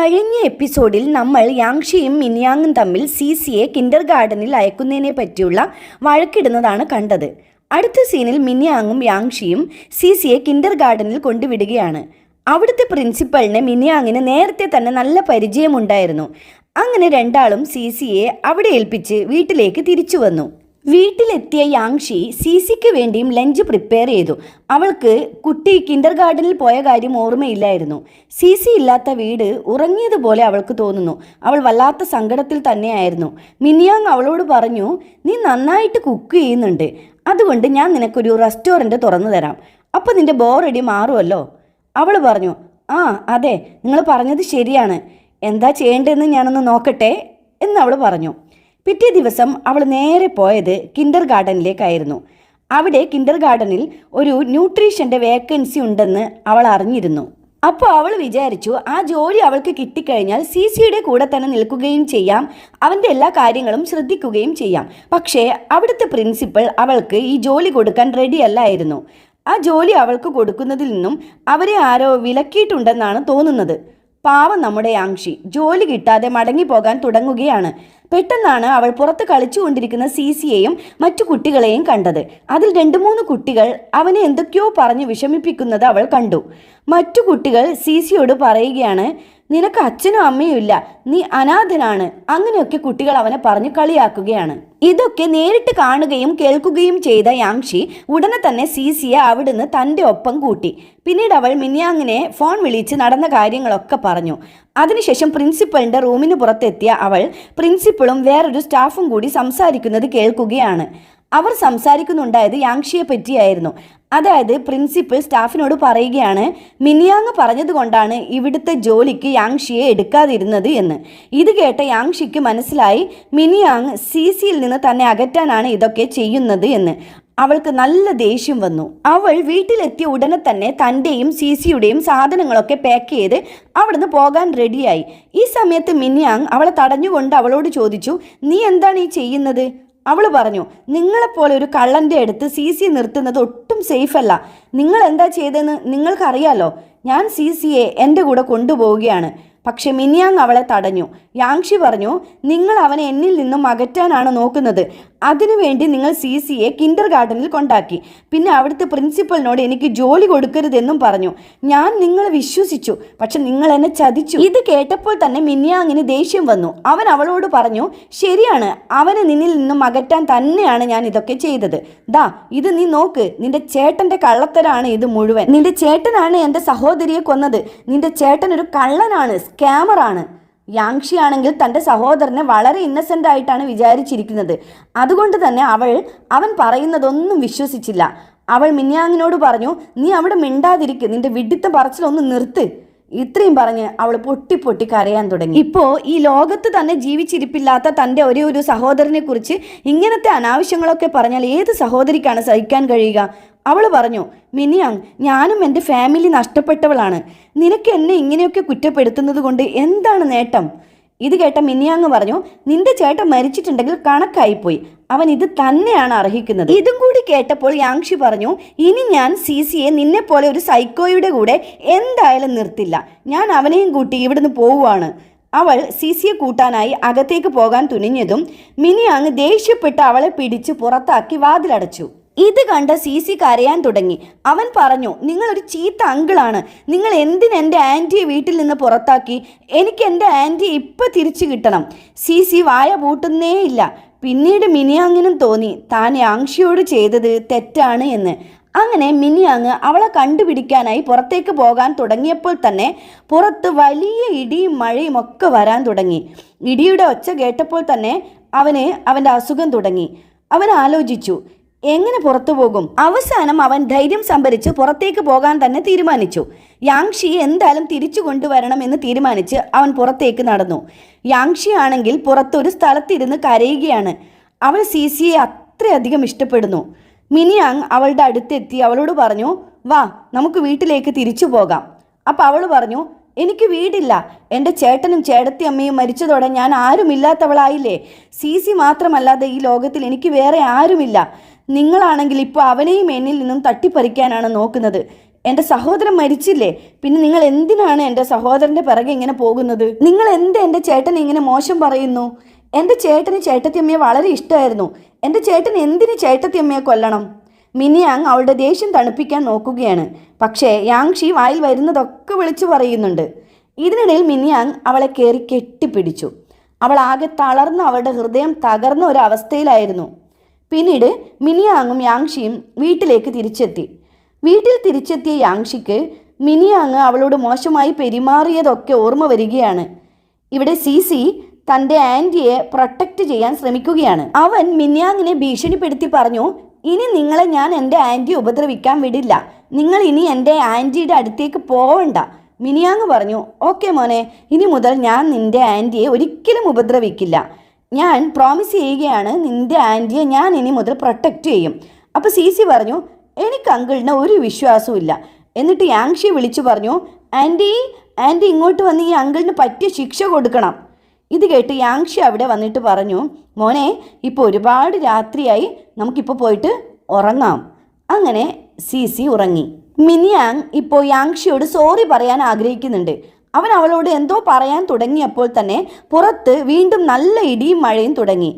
കഴിഞ്ഞ എപ്പിസോഡിൽ നമ്മൾ യാങ്ഷിയും മിനിയാങ്ങും തമ്മിൽ സിസിയെ കിൻഡർ ഗാർഡനിൽ അയക്കുന്നതിനെ പറ്റിയുള്ള വഴക്കിടുന്നതാണ് കണ്ടത്. അടുത്ത സീനിൽ മിനിയാങ്ങും യാങ്ഷിയും സിസിയെ കിൻഡർ ഗാർഡനിൽ കൊണ്ടുവിടുകയാണ്. അവിടുത്തെ പ്രിൻസിപ്പലിന് മിനിയാങ്ങിന് നേരത്തെ തന്നെ നല്ല പരിചയമുണ്ടായിരുന്നു. അങ്ങനെ രണ്ടാളും സിസിയെ അവിടെ ഏൽപ്പിച്ച് വീട്ടിലേക്ക് തിരിച്ചു വന്നു. വീട്ടിലെത്തിയ യാങ്ഷി സിസിക്ക് വേണ്ടിയും ലഞ്ച് പ്രിപ്പയർ ചെയ്തു. അവൾക്ക് കുട്ടി കിൻഡർ ഗാർഡനിൽ പോയ കാര്യം ഓർമ്മയില്ലായിരുന്നു. സിസി ഇല്ലാത്ത വീട് ഉറങ്ങിയതുപോലെ അവൾക്ക് തോന്നുന്നു. അവൾ വല്ലാത്ത സങ്കടത്തിൽ തന്നെയായിരുന്നു. മിനിയാങ് അവളോട് പറഞ്ഞു, നീ നന്നായിട്ട് കുക്ക് ചെയ്യുന്നുണ്ട്, അതുകൊണ്ട് ഞാൻ നിനക്കൊരു റെസ്റ്റോറൻറ്റ് തുറന്നു തരാം, അപ്പോൾ നിൻ്റെ ബോറടി മാറുമല്ലോ. അവൾ പറഞ്ഞു, ആ അതെ, നിങ്ങൾ പറഞ്ഞത് ശരിയാണ്, എന്താ ചെയ്യേണ്ടതെന്ന് ഞാനൊന്ന് നോക്കട്ടെ എന്ന് അവൾ പറഞ്ഞു. പിറ്റേ ദിവസം അവൾ നേരെ പോയത് കിൻഡർ ഗാർഡനിലേക്കായിരുന്നു. അവിടെ കിൻഡർ ഗാർഡനിൽ ഒരു ന്യൂട്രീഷൻ്റെ വേക്കൻസി ഉണ്ടെന്ന് അവൾ അറിഞ്ഞിരുന്നു. അപ്പോൾ അവൾ വിചാരിച്ചു, ആ ജോലി അവൾക്ക് കിട്ടിക്കഴിഞ്ഞാൽ സിസിയുടെ കൂടെ തന്നെ നിൽക്കുകയും ചെയ്യാം, അവൻ്റെ എല്ലാ കാര്യങ്ങളും ശ്രദ്ധിക്കുകയും ചെയ്യാം. പക്ഷേ അവിടുത്തെ പ്രിൻസിപ്പൽ അവൾക്ക് ഈ ജോലി കൊടുക്കാൻ റെഡിയല്ലായിരുന്നു. ആ ജോലി അവൾക്ക് കൊടുക്കുന്നതിൽ നിന്നും അവരെ ആരോ വിലക്കിയിട്ടുണ്ടെന്നാണ് തോന്നുന്നത്. പാവം നമ്മുടെ യാങ്ഷി ജോലി കിട്ടാതെ മടങ്ങിപ്പോകാൻ തുടങ്ങുകയാണ്. പെട്ടെന്നാണ് അവൾ പുറത്ത് കളിച്ചുകൊണ്ടിരിക്കുന്ന സിസിയെയും മറ്റു കുട്ടികളെയും കണ്ടത്. അതിൽ 2-3 കുട്ടികൾ അവനെ എന്തൊക്കെയോ പറഞ്ഞ് വിഷമിപ്പിക്കുന്നത് അവൾ കണ്ടു. മറ്റു കുട്ടികൾ സിസിയോട് പറയുകയാണ്, നിനക്ക് അച്ഛനും അമ്മയും ഇല്ല, നീ അനാഥനാണ്, അങ്ങനെയൊക്കെ കുട്ടികൾ അവനെ പറഞ്ഞ് കളിയാക്കുകയാണ്. ഇതൊക്കെ നേരിട്ട് കാണുകയും കേൾക്കുകയും ചെയ്ത യാങ്ഷി ഉടനെ തന്നെ സിസിയെ അവിടുന്ന് തൻ്റെ ഒപ്പം കൂട്ടി. പിന്നീട് അവൾ മിനിയാങ്ങിനെ ഫോൺ വിളിച്ച് നടന്ന കാര്യങ്ങളൊക്കെ പറഞ്ഞു. അതിനുശേഷം പ്രിൻസിപ്പലിൻ്റെ റൂമിന് പുറത്തെത്തിയ അവൾ പ്രിൻസിപ്പളും വേറൊരു സ്റ്റാഫും കൂടി സംസാരിക്കുന്നത് കേൾക്കുകയാണ്. അവർ സംസാരിക്കുന്നുണ്ടായത് യാങ്ഷിയെ പറ്റിയായിരുന്നു. അതായത് പ്രിൻസിപ്പൽ സ്റ്റാഫിനോട് പറയുകയാണ്, മിനിയാങ് പറഞ്ഞതുകൊണ്ടാണ് ഇവിടുത്തെ ജോലിക്ക് യാങ്ഷിയെ എടുക്കാതിരുന്നത് എന്ന്. ഇത് കേട്ട യാങ്ഷിക്ക് മനസ്സിലായി, മിനിയാങ് സിസിയിൽ നിന്ന് തന്നെ അകറ്റാനാണ് ഇതൊക്കെ ചെയ്യുന്നത് എന്ന്. അവൾക്ക് നല്ല ദേഷ്യം വന്നു. അവൾ വീട്ടിലെത്തിയ ഉടനെ തന്നെ തൻ്റെയും സിസിയുടെയും സാധനങ്ങളൊക്കെ പാക്ക് ചെയ്ത് അവിടുന്ന് പോകാൻ റെഡിയായി. ഈ സമയത്ത് മിനിയാങ് അവളെ തടഞ്ഞുകൊണ്ട് അവളോട് ചോദിച്ചു, നീ എന്താണ് ഈ ചെയ്യുന്നത്? അവൾ പറഞ്ഞു, നിങ്ങളെപ്പോലെ ഒരു കള്ളൻ്റെ അടുത്ത് സിസി നിർത്തുന്നത് ഒട്ടും സേഫ് അല്ല. നിങ്ങൾ എന്താ ചെയ്തതെന്ന് നിങ്ങൾക്കറിയാലോ. ഞാൻ സിസിയെ എൻ്റെ കൂടെ കൊണ്ടുപോവുകയാണ്. പക്ഷെ മിനിയാങ് അവളെ തടഞ്ഞു. യാങ്ഷി പറഞ്ഞു, നിങ്ങൾ അവനെ എന്നിൽ നിന്നും അകറ്റാനാണ് നോക്കുന്നത്. അതിനുവേണ്ടി നിങ്ങൾ സിസിയെ കിൻഡർ ഗാർഡനിൽ കൊണ്ടാക്കി. പിന്നെ അവിടുത്തെ പ്രിൻസിപ്പലിനോട് എനിക്ക് ജോലി കൊടുക്കരുതെന്നും പറഞ്ഞു. ഞാൻ നിങ്ങളെ വിശ്വസിച്ചു, പക്ഷെ നിങ്ങൾ എന്നെ ചതിച്ചു. ഇത് കേട്ടപ്പോൾ തന്നെ മിനിയാങ്ങിന് ദേഷ്യം വന്നു. അവൻ അവളോട് പറഞ്ഞു, ശരിയാണ്, അവനെ നിന്നിൽ നിന്നും അകറ്റാൻ തന്നെയാണ് ഞാൻ ഇതൊക്കെ ചെയ്തത്. ദാ ഇത് നീ നോക്ക്, നിന്റെ ചേട്ടൻ്റെ കള്ളത്തരാണ് ഇത് മുഴുവൻ. നിന്റെ ചേട്ടനാണ് എൻ്റെ സഹോദരിയെ കൊന്നത്. നിന്റെ ചേട്ടൻ ഒരു കള്ളനാണ്, സ്കാമറാണ്. യാങ്ഷി ആണെങ്കിൽ തൻ്റെ സഹോദരനെ വളരെ ഇന്നസെൻ്റ് ആയിട്ടാണ് വിചാരിച്ചിരിക്കുന്നത്. അതുകൊണ്ട് തന്നെ അവൻ പറയുന്നതൊന്നും വിശ്വസിച്ചില്ല. അവൾ മിനിയാങ്ങിനോട് പറഞ്ഞു, നീ അവിടെ മിണ്ടാതിരിക്ക്, നിന്റെ വിഡിത്ത പറച്ചിലൊന്ന് നിർത്ത്. ഇത്രയും പറഞ്ഞ് അവൾ പൊട്ടി കരയാൻ തുടങ്ങി. ഇപ്പോൾ ഈ ലോകത്ത് തന്നെ ജീവിച്ചിരിപ്പില്ലാത്ത തൻ്റെ ഒരു സഹോദരനെ കുറിച്ച് ഇങ്ങനത്തെ അനാവശ്യങ്ങളൊക്കെ പറഞ്ഞാൽ ഏത് സഹോദരിക്കാണ് സഹിക്കാൻ കഴിയുക? അവൾ പറഞ്ഞു, മിനിയാങ്, ഞാനും എൻ്റെ ഫാമിലി നഷ്ടപ്പെട്ടവളാണ്. നിനക്ക് എന്നെ ഇങ്ങനെയൊക്കെ കുറ്റപ്പെടുത്തുന്നത് കൊണ്ട് എന്താണ് നേട്ടം? ഇത് കേട്ട മിനിയാങ് പറഞ്ഞു, നിന്റെ ചേട്ടൻ മരിച്ചിട്ടുണ്ടെങ്കിൽ കണക്കായിപ്പോയി, അവൻ ഇത് തന്നെയാണ് അർഹിക്കുന്നത്. ഇതും കൂടി കേട്ടപ്പോൾ യാങ്ഷി പറഞ്ഞു, ഇനി ഞാൻ സിസിയെ നിന്നെപ്പോലെ ഒരു സൈക്കോയുടെ കൂടെ എന്തായാലും നിർത്തില്ല. ഞാൻ അവനെയും കൂട്ടി ഇവിടുന്ന് പോവുകയാണ്. അവൾ സിസിയെ കൂട്ടാനായി അകത്തേക്ക് പോകാൻ തുനിഞ്ഞതും മിനിയാങ് ദേഷ്യപ്പെട്ട് അവളെ പിടിച്ച് പുറത്താക്കി വാതിലടച്ചു. ഇത് കണ്ട സിസി കരയാൻ തുടങ്ങി. അവൻ പറഞ്ഞു, നിങ്ങളൊരു ചീത്ത അങ്കിളാണ്. നിങ്ങൾ എന്തിനെൻ്റെ ആൻറ്റിയെ വീട്ടിൽ നിന്ന് പുറത്താക്കി? എനിക്ക് എൻ്റെ ആൻറ്റി ഇപ്പം തിരിച്ചു കിട്ടണം. സിസി വായ പൂട്ടുന്നേയില്ല. പിന്നീട് മിനിയാങ്ങിനും തോന്നി താൻ യാങ്ഷിയോട് ചെയ്തത് തെറ്റാണ് എന്ന്. അങ്ങനെ മിനിയാങ് അവളെ കണ്ടുപിടിക്കാനായി പുറത്തേക്ക് പോകാൻ തുടങ്ങിയപ്പോൾ തന്നെ പുറത്ത് വലിയ ഇടിയും മഴയും ഒക്കെ വരാൻ തുടങ്ങി. ഇടിയുടെ ഒച്ച കേട്ടപ്പോൾ തന്നെ അവൻ്റെ അസുഖം തുടങ്ങി. അവൻ ആലോചിച്ചു, എങ്ങനെ പുറത്തു പോകും? അവസാനം അവൻ ധൈര്യം സംഭരിച്ച് പുറത്തേക്ക് പോകാൻ തന്നെ തീരുമാനിച്ചു. യാങ്ഷി എന്തായാലും തിരിച്ചു കൊണ്ടുവരണമെന്ന് തീരുമാനിച്ച് അവൻ പുറത്തേക്ക് നടന്നു. യാങ്ഷി ആണെങ്കിൽ പുറത്തൊരു സ്ഥലത്തിരുന്ന് കരയുകയാണ്. അവൾ സിസിയെ അത്രയധികം ഇഷ്ടപ്പെടുന്നു. മിനിയാങ് അവളുടെ അടുത്തെത്തി അവളോട് പറഞ്ഞു, വാ നമുക്ക് വീട്ടിലേക്ക് തിരിച്ചു പോകാം. അപ്പം അവൾ പറഞ്ഞു, എനിക്ക് വീടില്ല, എൻ്റെ ചേട്ടനും ചേട്ടത്തി അമ്മയും മരിച്ചതോടെ ഞാൻ ആരുമില്ലാത്തവളായില്ലേ. സിസി മാത്രമല്ലാതെ ഈ ലോകത്തിൽ എനിക്ക് വേറെ ആരുമില്ല. നിങ്ങളാണെങ്കിൽ ഇപ്പോൾ അവനെയും എന്നിൽ നിന്നും തട്ടിപ്പറിക്കാനാണ് നോക്കുന്നത്. എൻ്റെ സഹോദരൻ മരിച്ചില്ലേ, പിന്നെ നിങ്ങൾ എന്തിനാണ് എൻ്റെ സഹോദരൻ്റെ പിറകെ ഇങ്ങനെ പോകുന്നത്? നിങ്ങൾ എൻ്റെ ചേട്ടനെ ഇങ്ങനെ മോശം പറയുന്നു? എൻ്റെ ചേട്ടന് ചേട്ടത്തിയമ്മയെ വളരെ ഇഷ്ടമായിരുന്നു. എൻ്റെ ചേട്ടൻ എന്തിന് ചേട്ടത്തിയമ്മയെ കൊല്ലണം? മിനിയാങ് അവളുടെ ദേഷ്യം തണുപ്പിക്കാൻ നോക്കുകയാണ്. പക്ഷേ യാങ്ഷി വായിൽ വരുന്നതൊക്കെ വിളിച്ചു പറയുന്നുണ്ട്. ഇതിനിടയിൽ മിനിയാങ് അവളെ കയറി കെട്ടിപ്പിടിച്ചു. അവൾ ആകെ തളർന്ന് അവളുടെ ഹൃദയം തകർന്ന ഒരു അവസ്ഥയിലായിരുന്നു. പിന്നീട് മിനിയാങ്ങും യാങ്ഷിയും വീട്ടിലേക്ക് തിരിച്ചെത്തി. വീട്ടിൽ തിരിച്ചെത്തിയ യാങ്ഷിക്ക് മിനിയാങ് അവളോട് മോശമായി പെരുമാറിയതൊക്കെ ഓർമ്മ വരികയാണ്. ഇവിടെ സിസി തൻ്റെ ആൻറ്റിയെ പ്രൊട്ടക്റ്റ് ചെയ്യാൻ ശ്രമിക്കുകയാണ്. അവൻ മിനിയാങ്ങിനെ ഭീഷണിപ്പെടുത്തി പറഞ്ഞു, ഇനി നിങ്ങളെ ഞാൻ എൻ്റെ ആൻറ്റിയെ ഉപദ്രവിക്കാൻ വിടില്ല, നിങ്ങൾ ഇനി എൻ്റെ ആൻറ്റിയുടെ അടുത്തേക്ക് പോവണ്ട. മിനിയാങ് പറഞ്ഞു, ഓക്കെ മോനെ, ഇനി മുതൽ ഞാൻ നിൻ്റെ ആൻറ്റിയെ ഒരിക്കലും ഉപദ്രവിക്കില്ല. ഞാൻ പ്രോമിസ് ചെയ്യുകയാണ്, നിൻ്റെ ആൻറ്റിയെ ഞാൻ ഇനി മുതൽ പ്രൊട്ടക്റ്റ് ചെയ്യും. അപ്പോൾ സിസി പറഞ്ഞു, എനിക്ക് അങ്കിളിന് ഒരു വിശ്വാസവും ഇല്ല. എന്നിട്ട് യാങ്ഷി വിളിച്ചു പറഞ്ഞു, ആൻറ്റി ഇങ്ങോട്ട് വന്ന് ഈ അങ്കിളിന് പറ്റിയ ശിക്ഷ കൊടുക്കണം. ഇത് കേട്ട് യാങ്ഷി അവിടെ വന്നിട്ട് പറഞ്ഞു, മോനെ ഇപ്പോൾ ഒരുപാട് രാത്രിയായി, നമുക്കിപ്പോൾ പോയിട്ട് ഉറങ്ങാം. അങ്ങനെ സിസി ഉറങ്ങി. മിനിയാങ് ഇപ്പോൾ യാങ്ഷിയോട് സോറി പറയാൻ ആഗ്രഹിക്കുന്നുണ്ട്. അവൻ അവളോട് എന്തോ പറയാൻ തുടങ്ങിയപ്പോൾ തന്നെ പുറത്ത് വീണ്ടും നല്ല ഇടിയും മഴയും തുടങ്ങി.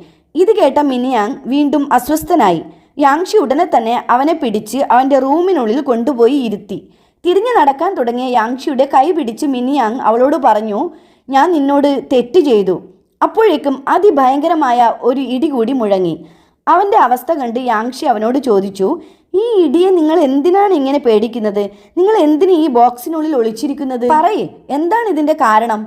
ഇത് കേട്ട മിനിയാങ് വീണ്ടും അസ്വസ്ഥനായി. യാങ്ഷി ഉടനെ തന്നെ അവനെ പിടിച്ച് അവൻ്റെ റൂമിനുള്ളിൽ കൊണ്ടുപോയി ഇരുത്തി. തിരിഞ്ഞു നടക്കാൻ തുടങ്ങിയ യാങ്ഷിയുടെ കൈ പിടിച്ച് മിനിയാങ് അവളോട് പറഞ്ഞു, ഞാൻ നിന്നോട് തെറ്റ് ചെയ്തു. അപ്പോഴേക്കും അതിഭയങ്കരമായ ഒരു ഇടി കൂടി മുഴങ്ങി. അവൻ്റെ അവസ്ഥ കണ്ട് യാങ്ഷി അവനോട് ചോദിച്ചു, ഈ ഇടിയെ നിങ്ങൾ എന്തിനാണ് ഇങ്ങനെ പേടിക്കുന്നത്? നിങ്ങൾ എന്തിന് ഈ ബോക്സിനുള്ളിൽ ഒളിച്ചിരിക്കുന്നത്? പറയേ, എന്താണ് ഇതിൻ്റെ കാരണം?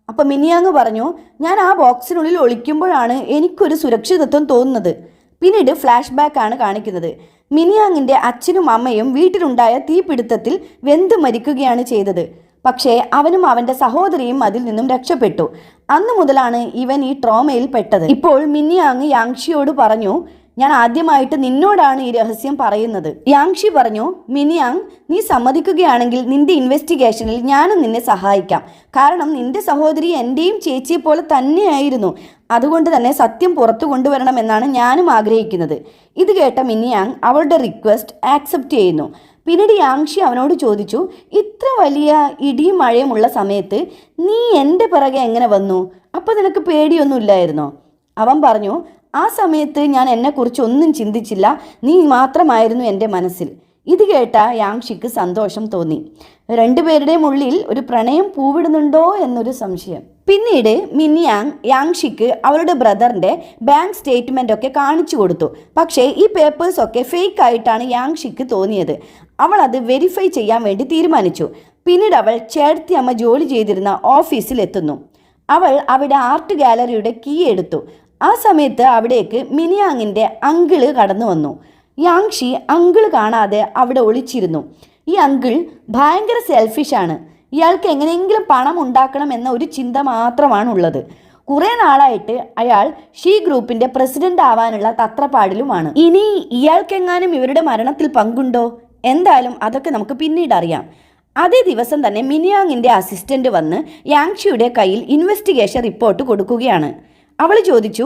അപ്പം മിനിയാങ് പറഞ്ഞു, ഞാൻ ആ ബോക്സിനുള്ളിൽ ഒളിക്കുമ്പോഴാണ് എനിക്കൊരു സുരക്ഷിതത്വം തോന്നുന്നത്. പിന്നീട് ഫ്ലാഷ് ബാക്ക് ആണ് കാണിക്കുന്നത്. മിനിയാങ്ങിൻ്റെ അച്ഛനും അമ്മയും വീട്ടിലുണ്ടായ തീപിടുത്തത്തിൽ വെന്ത് മരിക്കുകയാണ് ചെയ്തത്. പക്ഷേ അവനും അവൻ്റെ സഹോദരിയും അതിൽ നിന്നും രക്ഷപ്പെട്ടു. അന്ന് മുതലാണ് ഇവൻ ഈ ട്രോമയിൽ പെട്ടത്. ഇപ്പോൾ മിനിയാങ് യാങ്ഷിയോട് പറഞ്ഞു, ഞാൻ ആദ്യമായിട്ട് നിന്നോടാണ് ഈ രഹസ്യം പറയുന്നത്. യാങ്ഷി പറഞ്ഞു, മിനിയാങ്, നീ സമ്മതിക്കുകയാണെങ്കിൽ നിന്റെ ഇൻവെസ്റ്റിഗേഷനിൽ ഞാനും നിന്നെ സഹായിക്കാം. കാരണം നിന്റെ സഹോദരി എൻ്റെയും ചേച്ചിയെ പോലെ തന്നെയായിരുന്നു. അതുകൊണ്ട് തന്നെ സത്യം പുറത്തു കൊണ്ടുവരണമെന്നാണ് ഞാനും ആഗ്രഹിക്കുന്നത്. ഇത് കേട്ട മിനിയാങ് അവളുടെ റിക്വസ്റ്റ് ആക്സെപ്റ്റ് ചെയ്യുന്നു. പിന്നീട് യാങ്ഷി അവനോട് ചോദിച്ചു, ഇത്ര വലിയ ഇടിയും മഴയുമുള്ള സമയത്ത് നീ എൻ്റെ പിറകെ എങ്ങനെ വന്നു? അപ്പോൾ നിനക്ക് പേടിയൊന്നുമില്ലായിരുന്നോ? അവൻ പറഞ്ഞു, ആ സമയത്ത് ഞാൻ എന്നെക്കുറിച്ച് ഒന്നും ചിന്തിച്ചില്ല, നീ മാത്രമായിരുന്നു എൻ്റെ മനസ്സിൽ. ഇത് കേട്ട യാങ്ഷിക്ക് സന്തോഷം തോന്നി. രണ്ടുപേരുടെയും ഉള്ളിൽ ഒരു പ്രണയം പൂവിടുന്നുണ്ടോ എന്നൊരു സംശയം. പിന്നീട് മിനിയാങ് യാങ്ഷിക്ക് അവളുടെ ബ്രദറിൻ്റെ ബാങ്ക് സ്റ്റേറ്റ്മെൻ്റ് ഒക്കെ കാണിച്ചു കൊടുത്തു. പക്ഷേ ഈ പേപ്പേഴ്സൊക്കെ ഫേക്ക് ആയിട്ടാണ് യാങ്ഷിക്ക് തോന്നിയത്. അവൾ അത് വെരിഫൈ ചെയ്യാൻ വേണ്ടി തീരുമാനിച്ചു. പിന്നീട് അവൾ ചേട്ടത്തിയമ്മ ജോലി ചെയ്തിരുന്ന ഓഫീസിൽ എത്തുന്നു. അവൾ അവിടെ ആർട്ട് ഗാലറിയുടെ കീ എടുത്തു. ആ സമയത്ത് അവിടേക്ക് മിനിയാങ്ങിൻ്റെ അങ്കിള് കടന്നു വന്നു. യാങ്ഷി അങ്കിള് കാണാതെ അവിടെ ഒളിച്ചിരുന്നു. ഈ അങ്കിൾ ഭയങ്കര സെൽഫിഷാണ്. ഇയാൾക്ക് എങ്ങനെയെങ്കിലും പണം ഉണ്ടാക്കണം എന്ന ഒരു ചിന്ത മാത്രമാണുള്ളത്. കുറേ നാളായിട്ട് അയാൾ ഷീ ഗ്രൂപ്പിൻ്റെ പ്രസിഡന്റ് ആവാനുള്ള തത്രപ്പാടിലുമാണ്. ഇനി ഇയാൾക്കെങ്ങാനും ഇവരുടെ മരണത്തിൽ പങ്കുണ്ടോ? എന്തായാലും അതൊക്കെ നമുക്ക് പിന്നീട് അറിയാം. അതേ ദിവസം തന്നെ മിനിയാങ്ങിൻ്റെ അസിസ്റ്റന്റ് വന്ന് യാങ്ഷിയുടെ കയ്യിൽ ഇൻവെസ്റ്റിഗേഷൻ റിപ്പോർട്ട് കൊടുക്കുകയാണ്. അവൾ ചോദിച്ചു,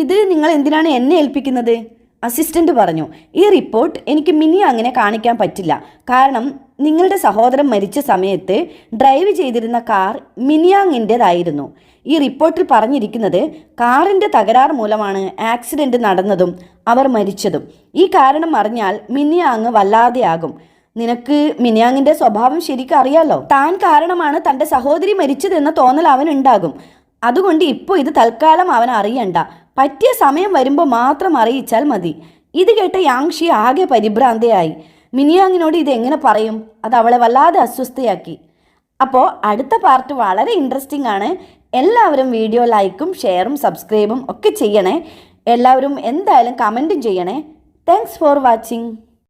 ഇത് നിങ്ങൾ എന്തിനാണ് എന്നെ ഏൽപ്പിക്കുന്നത്? അസിസ്റ്റന്റ് പറഞ്ഞു, ഈ റിപ്പോർട്ട് എനിക്ക് മിനിയാങ്ങിനെ കാണിക്കാൻ പറ്റില്ല. കാരണം നിങ്ങളുടെ സഹോദരൻ മരിച്ച സമയത്ത് ഡ്രൈവ് ചെയ്തിരുന്ന കാർ മിനിയാങ്ങിൻ്റെതായിരുന്നു. ഈ റിപ്പോർട്ടിൽ പറഞ്ഞിരിക്കുന്നത് കാറിൻ്റെ തകരാർ മൂലമാണ് ആക്സിഡൻറ്റ് നടന്നതും അവർ മരിച്ചതും. ഈ കാരണം അറിഞ്ഞാൽ മിനിയാങ് വല്ലാതെയാകും. നിനക്ക് മിനിയാങ്ങിൻ്റെ സ്വഭാവം ശരിക്കും അറിയാലോ. താൻ കാരണമാണ് തൻ്റെ സഹോദരി മരിച്ചതെന്ന തോന്നൽ അവനുണ്ടാകും. അതുകൊണ്ട് ഇപ്പോൾ ഇത് തൽക്കാലം അവൻ അറിയണ്ട. പറ്റിയ സമയം വരുമ്പോൾ മാത്രം അറിയിച്ചാൽ മതി. ഇത് കേട്ട യാങ്ഷി ആകെ പരിഭ്രാന്തയായി. മിനിയാങ്ങിനോട് ഇതെങ്ങനെ പറയും? അത് അവളെ വല്ലാതെ അസ്വസ്ഥയാക്കി. അപ്പോൾ അടുത്ത പാർട്ട് വളരെ ഇൻട്രസ്റ്റിംഗ് ആണ്. എല്ലാവരും വീഡിയോ ലൈക്കും ഷെയറും സബ്സ്ക്രൈബും ഒക്കെ ചെയ്യണേ. എല്ലാവരും എന്തായാലും കമൻറ്റും ചെയ്യണേ. Thanks for watching.